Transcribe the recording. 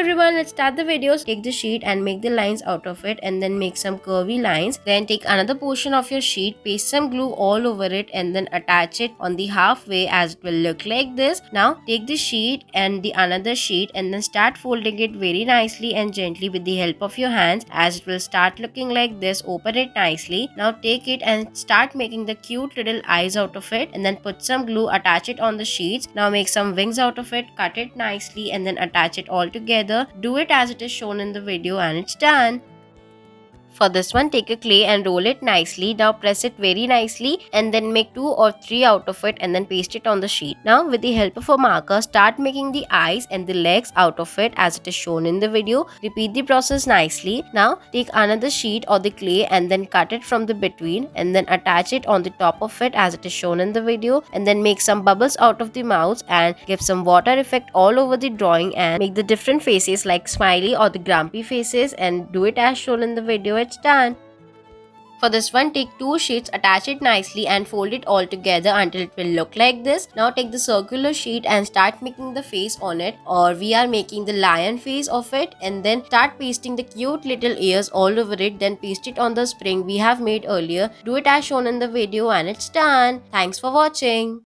everyone, let's start the videos. Take the sheet and make the lines out of it and then make some curvy lines. Then take another portion of your sheet, paste some glue all over it and then attach it on the halfway as it will look like this. Now take the sheet and the another sheet and then start folding it very nicely and gently with the help of your hands as it will start looking like this. Open it nicely. Now take it and start making the cute little eyes out of it and then put some glue, attach it on the sheets. Now make some wings out of it, cut it nicely and then attach it all together. Do it as it is shown in the video and it's done. For this one, take a clay and roll it nicely. Now press it very nicely and then make 2 or 3 out of it and then paste it on the sheet. Now with the help of a marker, start making the eyes and the legs out of it as it is shown in the video. Repeat the process nicely. Now take another sheet or the clay and then cut it from the between and then attach it on the top of it as it is shown in the video and then make some bubbles out of the mouths and give some water effect all over the drawing and make the different faces like smiley or the grumpy faces and do it as shown in the video. It's done. For this one, take 2 sheets, attach it nicely and fold it all together until it will look like this. Now take the circular sheet and start making the face on it, or we are making the lion face of it, and then start pasting the cute little ears all over it. Then paste it on the spring we have made earlier. Do it as shown in the video and it's done. Thanks for watching.